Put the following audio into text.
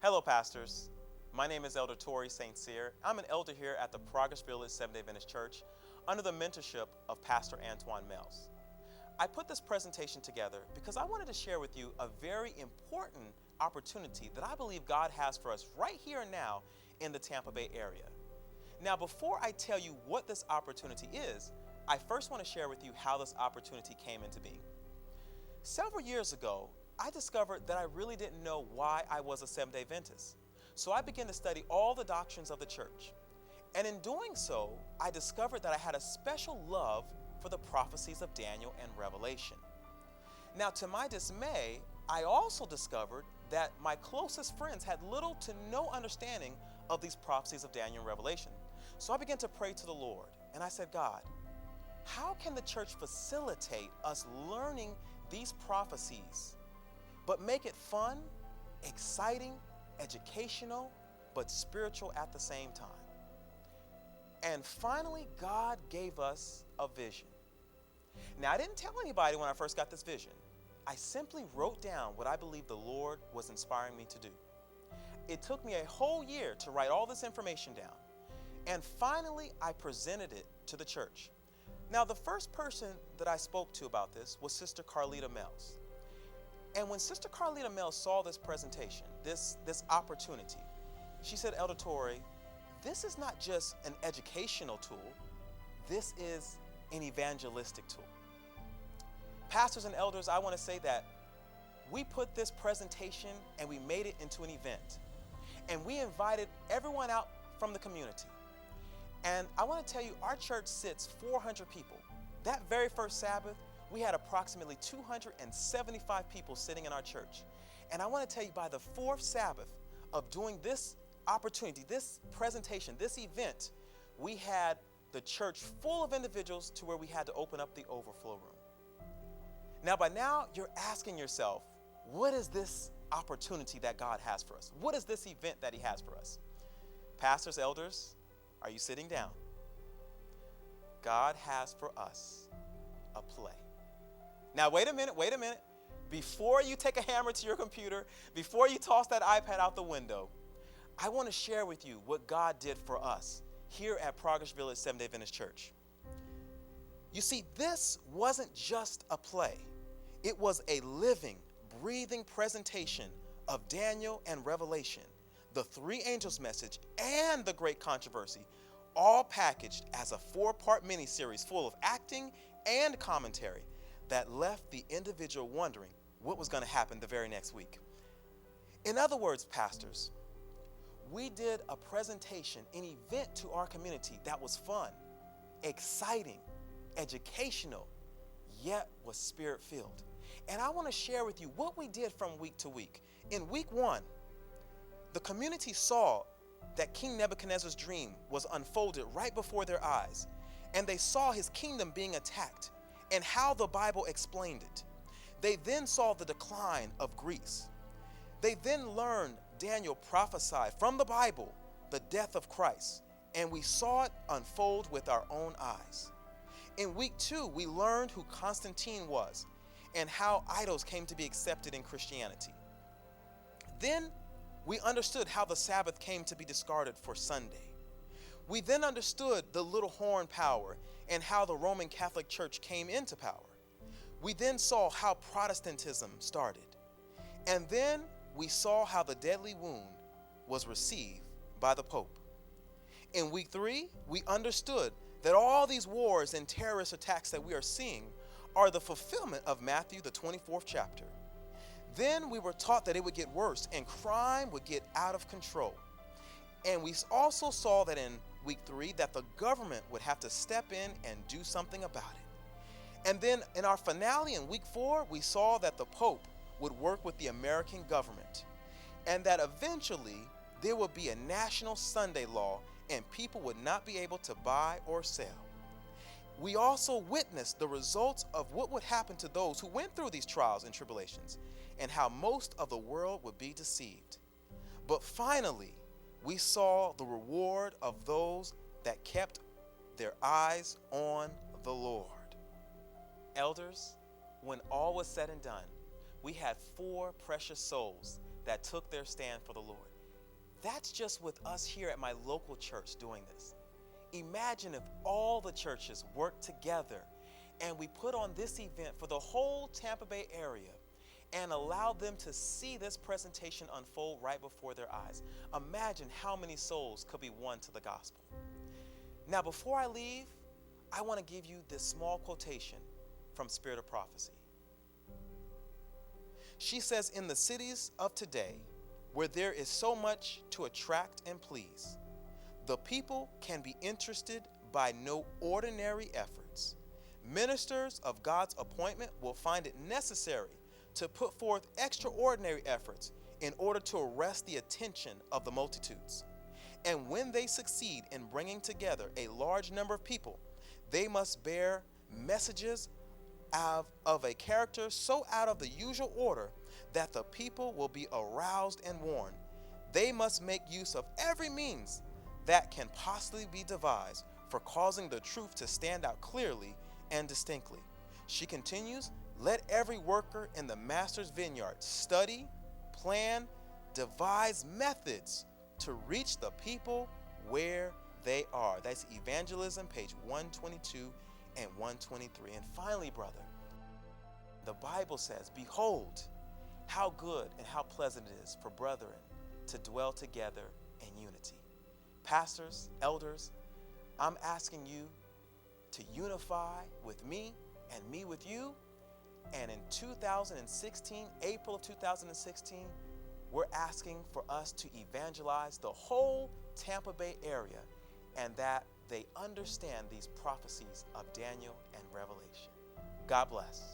Hello, pastors. My name is Elder Tori St. Cyr. I'm an elder here at the Progress Village Seventh-day Adventist Church under the mentorship of Pastor Antoine Mells. I put this presentation together because I wanted to share with you a very important opportunity that I believe God has for us right here and now in the Tampa Bay area. Now, before I tell you what this opportunity is, I first want to share with you how this opportunity came into being. Several years ago, I discovered that I really didn't know why I was a Seventh-day Adventist. So I began to study all the doctrines of the church. And in doing so, I discovered that I had a special love for the prophecies of Daniel and Revelation. Now, to my dismay, I also discovered that my closest friends had little to no understanding of these prophecies of Daniel and Revelation. So I began to pray to the Lord, and I said, God, how can the church facilitate us learning these prophecies, but make it fun, exciting, educational, but spiritual at the same time? And finally, God gave us a vision. Now, I didn't tell anybody when I first got this vision. I simply wrote down what I believed the Lord was inspiring me to do. It took me a whole year to write all this information down. And finally, I presented it to the church. Now, the first person that I spoke to about this was Sister Carlita Mells. And when Sister Carlita Mells saw this presentation, this opportunity, she said, Elder Tori, this is not just an educational tool, this is an evangelistic tool. Pastors and elders, I want to say that we put this presentation and we made it into an event. And we invited everyone out from the community. And I want to tell you, our church sits 400 people. That very first Sabbath, we had approximately 275 people sitting in our church. And I want to tell you, by the fourth Sabbath of doing this opportunity, this presentation, this event, we had the church full of individuals to where we had to open up the overflow room. Now, by now, you're asking yourself, what is this opportunity that God has for us? What is this event that He has for us? Pastors, elders, are you sitting down? God has for us a play. Now, wait a minute. Before you take a hammer to your computer, before you toss that iPad out the window, I want to share with you what God did for us here at Progress Village Seventh-day Adventist Church. You see, this wasn't just a play. It was a living, breathing presentation of Daniel and Revelation, the three angels' message, and the great controversy, all packaged as a 4-part mini-series full of acting and commentary that left the individual wondering what was going to happen the very next week. In other words, pastors, we did a presentation, an event to our community that was fun, exciting, educational, yet was spirit-filled. And I want to share with you what we did from week to week. In week 1, the community saw that King Nebuchadnezzar's dream was unfolded right before their eyes, and they saw his kingdom being attacked and how the Bible explained it. They then saw the decline of Greece. They then learned Daniel prophesied from the Bible the death of Christ, and we saw it unfold with our own eyes. In week 2, we learned who Constantine was and how idols came to be accepted in Christianity. Then we understood how the Sabbath came to be discarded for Sunday. We then understood the little horn power and how the Roman Catholic Church came into power. We then saw how Protestantism started. And then we saw how the deadly wound was received by the Pope. In week 3, we understood that all these wars and terrorist attacks that we are seeing are the fulfillment of Matthew, the 24th chapter. Then we were taught that it would get worse and crime would get out of control. And we also saw that in week 3 that the government would have to step in and do something about it. And then in our finale in week 4, we saw that the Pope would work with the American government and that eventually there would be a national Sunday law and people would not be able to buy or sell. We also witnessed the results of what would happen to those who went through these trials and tribulations and how most of the world would be deceived. But finally, we saw the reward of those that kept their eyes on the Lord. Elders, when all was said and done, we had 4 precious souls that took their stand for the Lord. That's just with us here at my local church doing this. Imagine if all the churches worked together and we put on this event for the whole Tampa Bay area and allowed them to see this presentation unfold right before their eyes. Imagine how many souls could be won to the gospel. Now, before I leave, I want to give you this small quotation from Spirit of Prophecy. She says, in the cities of today, where there is so much to attract and please, the people can be interested by no ordinary efforts. Ministers of God's appointment will find it necessary to put forth extraordinary efforts in order to arrest the attention of the multitudes. And when they succeed in bringing together a large number of people, they must bear messages of a character so out of the usual order that the people will be aroused and warned. They must make use of every means that can possibly be devised for causing the truth to stand out clearly and distinctly. She continues, let every worker in the master's vineyard study, plan, devise methods to reach the people where they are. That's Evangelism, page 122 and 123. And finally, brother, the Bible says, behold, how good and how pleasant it is for brethren to dwell together in unity. Pastors, elders, I'm asking you to unify with me and me with you. And in 2016, April of 2016, we're asking for us to evangelize the whole Tampa Bay area and that they understand these prophecies of Daniel and Revelation. God bless.